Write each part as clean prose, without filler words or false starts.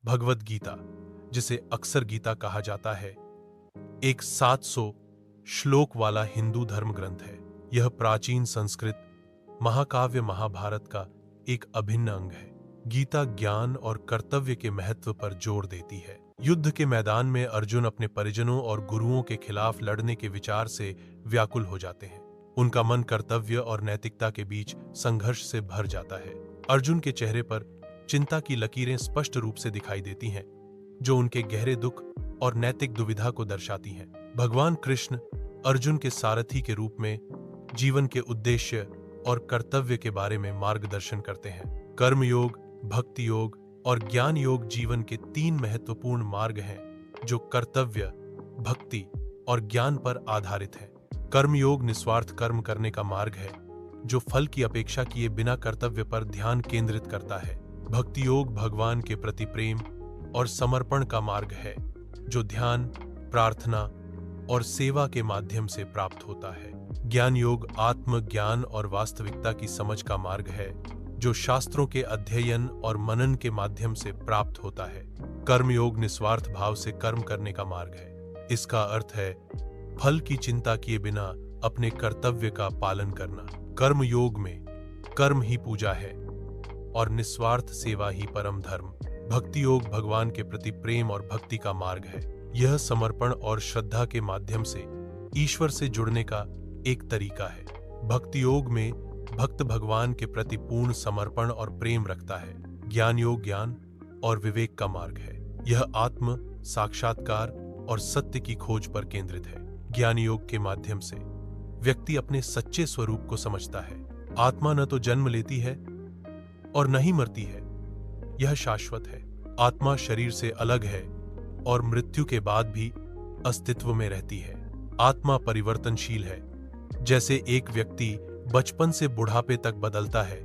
भगवद गीता, जिसे अक्सर गीता कहा जाता है, एक 700 श्लोक वाला हिंदू धर्म ग्रंथ है। यह प्राचीन संस्कृत महाकाव्य महाभारत का एक अभिन्न अंग है। गीता ज्ञान और कर्तव्य के महत्व पर जोर देती है। युद्ध के मैदान में अर्जुन अपने परिजनों और गुरुओं के खिलाफ लड़ने के विचार से व्याकुल हो जाते हैं। उनका मन कर्तव्य और नैतिकता के बीच संघर्ष से भर जाता है। अर्जुन के चेहरे पर चिंता की लकीरें स्पष्ट रूप से दिखाई देती हैं, जो उनके गहरे दुख और नैतिक दुविधा को दर्शाती हैं। भगवान कृष्ण अर्जुन के सारथी के रूप में जीवन के उद्देश्य और कर्तव्य के बारे में मार्गदर्शन करते हैं। कर्म योग, भक्ति योग और ज्ञान योग जीवन के 3 महत्वपूर्ण मार्ग हैं, जो कर्तव्य, भक्ति और ज्ञान पर आधारित हैं। कर्म योग निस्वार्थ कर्म करने का मार्ग है, जो फल की अपेक्षा किए बिना कर्तव्य पर ध्यान केंद्रित करता है। भक्ति योग भगवान के प्रति प्रेम और समर्पण का मार्ग है, जो ध्यान, प्रार्थना और सेवा के माध्यम से प्राप्त होता है। ज्ञान योग आत्म ज्ञान और वास्तविकता की समझ का मार्ग है, जो शास्त्रों के अध्ययन और मनन के माध्यम से प्राप्त होता है। कर्म योग निस्वार्थ भाव से कर्म करने का मार्ग है। इसका अर्थ है फल की चिंता किए बिना अपने कर्तव्य का पालन करना। कर्म योग में कर्म ही पूजा है और निस्वार्थ सेवा ही परम धर्म। भक्ति योग भगवान के प्रति प्रेम और भक्ति का मार्ग है। यह समर्पण और श्रद्धा के माध्यम से ईश्वर से जुड़ने का एक तरीका है। भक्ति योग में भक्त भगवान के प्रति पूर्ण समर्पण और प्रेम रखता है। ज्ञान योग ज्ञान और विवेक का मार्ग है। यह आत्म साक्षात्कार और सत्य की खोज पर केंद्रित है। ज्ञान योग के माध्यम से व्यक्ति अपने सच्चे स्वरूप को समझता है। आत्मा न तो जन्म लेती है और न ही मरती है, यह शाश्वत है। आत्मा शरीर से अलग है और मृत्यु के बाद भी अस्तित्व में रहती है। आत्मा परिवर्तनशील है। जैसे एक व्यक्ति बचपन से बुढ़ापे तक बदलता है,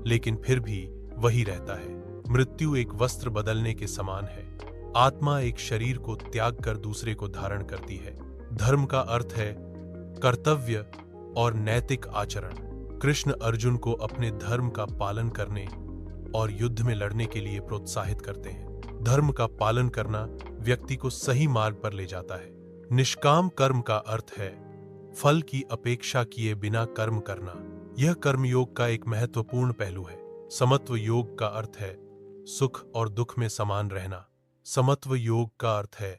लेकिन फिर भी वही रहता है। मृत्यु एक वस्त्र बदलने के समान है। आत्मा एक शरीर को त्याग कर दूसरे को धारण करती है। धर्म का अर्थ है कर्तव्य और नैतिक आचरण। कृष्ण अर्जुन को अपने धर्म का पालन करने और युद्ध में लड़ने के लिए प्रोत्साहित करते हैं। धर्म का पालन करना व्यक्ति को सही मार्ग पर ले जाता है। निष्काम कर्म का अर्थ है फल की अपेक्षा किए बिना कर्म करना। यह कर्मयोग का एक महत्वपूर्ण पहलू है। समत्व योग का अर्थ है सुख और दुख में समान रहना। समत्व योग का अर्थ है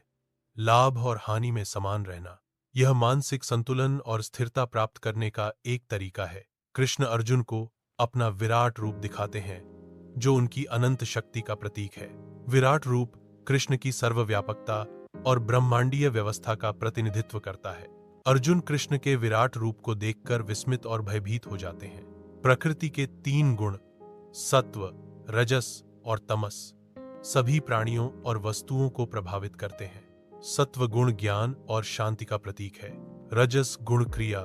लाभ और हानि में समान रहना। यह मानसिक संतुलन और स्थिरता प्राप्त करने का एक तरीका है। कृष्ण अर्जुन को अपना विराट रूप दिखाते हैं, जो उनकी अनंत शक्ति का प्रतीक है। विराट रूप कृष्ण की सर्वव्यापकता और ब्रह्मांडीय व्यवस्था का प्रतिनिधित्व करता है। अर्जुन कृष्ण के विराट रूप को देखकर विस्मित और भयभीत हो जाते हैं। प्रकृति के 3 गुण सत्व, रजस और तमस सभी प्राणियों और वस्तुओं को प्रभावित करते हैं। सत्व गुण ज्ञान और शांति का प्रतीक है। रजस गुण क्रिया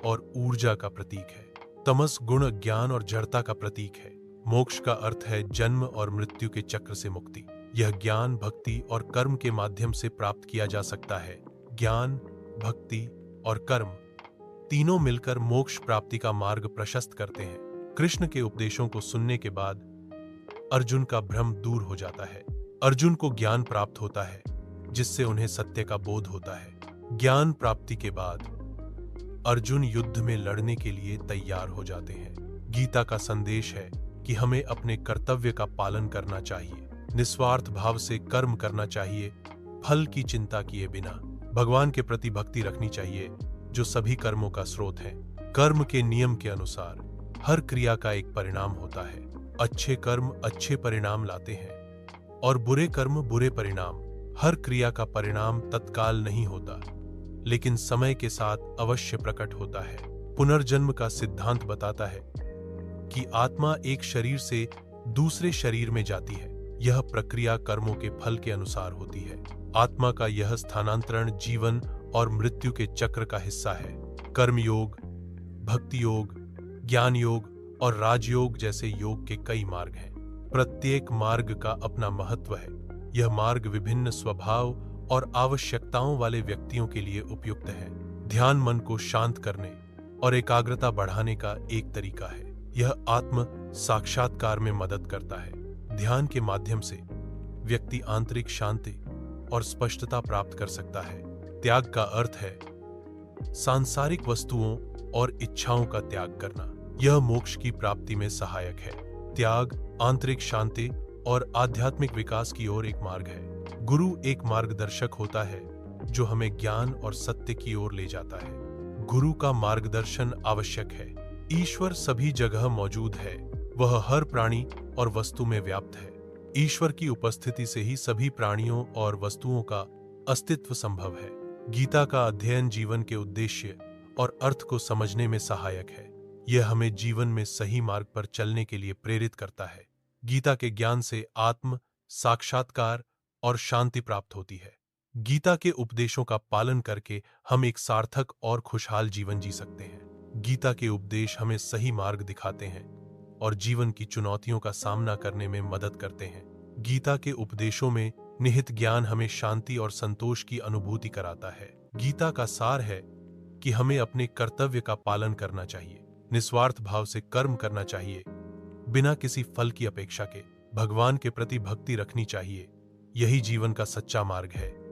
और ऊर्जा का प्रतीक है। तमस गुण ज्ञान और जड़ता का प्रतीक है। मोक्ष का अर्थ है जन्म और मृत्यु के चक्र से मुक्ति। यह ज्ञान, भक्ति और कर्म के माध्यम से प्राप्त किया जा सकता है। ज्ञान, भक्ति और कर्म तीनों मिलकर मोक्ष प्राप्ति का मार्ग प्रशस्त करते हैं। कृष्ण के उपदेशों को सुनने के बाद अर्जुन का भ्रम दूर हो जाता है। अर्जुन को ज्ञान प्राप्त होता है, जिससे उन्हें सत्य का बोध होता है। ज्ञान प्राप्ति के बाद अर्जुन युद्ध में लड़ने के लिए तैयार हो जाते हैं। गीता का संदेश है कि हमें अपने कर्तव्य का पालन करना चाहिए, निस्वार्थ भाव से कर्म करना चाहिए, फल की चिंता किए बिना। भगवान के प्रति भक्ति रखनी चाहिए, जो सभी कर्मों का स्रोत है। कर्म के नियम के अनुसार हर क्रिया का एक परिणाम होता है। अच्छे कर्म अच्छे परिणाम लाते हैं और बुरे कर्म बुरे परिणाम। हर क्रिया का परिणाम तत्काल नहीं होता, लेकिन समय के साथ अवश्य प्रकट होता है। पुनर्जन्म का सिद्धांत बताता है कि आत्मा एक शरीर से दूसरे शरीर में जाती है। यह प्रक्रिया कर्मों के फल के अनुसार होती है। आत्मा का यह स्थानांतरण जीवन और मृत्यु के चक्र का हिस्सा है। कर्म योग, भक्ति योग, ज्ञान योग और राजयोग जैसे योग के कई मार्ग हैं। प्रत्येक मार्ग का अपना महत्व है। यह मार्ग विभिन्न स्वभाव और आवश्यकताओं वाले व्यक्तियों के लिए उपयुक्त है। ध्यान मन को शांत करने और एकाग्रता बढ़ाने का एक तरीका है। यह आत्म साक्षात्कार में मदद करता है। ध्यान के माध्यम से व्यक्ति आंतरिक शांति और स्पष्टता प्राप्त कर सकता है। त्याग का अर्थ है सांसारिक वस्तुओं और इच्छाओं का त्याग करना। यह मोक्ष की प्राप्ति में सहायक है। त्याग आंतरिक शांति और आध्यात्मिक विकास की ओर एक मार्ग है। गुरु एक मार्गदर्शक होता है जो हमें ज्ञान और सत्य की ओर ले जाता है। गुरु का मार्गदर्शन आवश्यक है। ईश्वर सभी जगह मौजूद है। वह हर प्राणी और वस्तु में व्याप्त है। ईश्वर की उपस्थिति से ही सभी प्राणियों और वस्तुओं का अस्तित्व संभव है। गीता का अध्ययन जीवन के उद्देश्य और अर्थ को समझने में सहायक है। यह हमें जीवन में सही मार्ग पर चलने के लिए प्रेरित करता है। गीता के ज्ञान से आत्म साक्षात्कार और शांति प्राप्त होती है। गीता के उपदेशों का पालन करके हम एक सार्थक और खुशहाल जीवन जी सकते हैं। गीता के उपदेश हमें सही मार्ग दिखाते हैं और जीवन की चुनौतियों का सामना करने में मदद करते हैं। गीता के उपदेशों में निहित ज्ञान हमें शांति और संतोष की अनुभूति कराता है। गीता का सार है कि हमें अपने कर्तव्य का पालन करना चाहिए, निस्वार्थ भाव से कर्म करना चाहिए, बिना किसी फल की अपेक्षा के भगवान के प्रति भक्ति रखनी चाहिए। यही जीवन का सच्चा मार्ग है।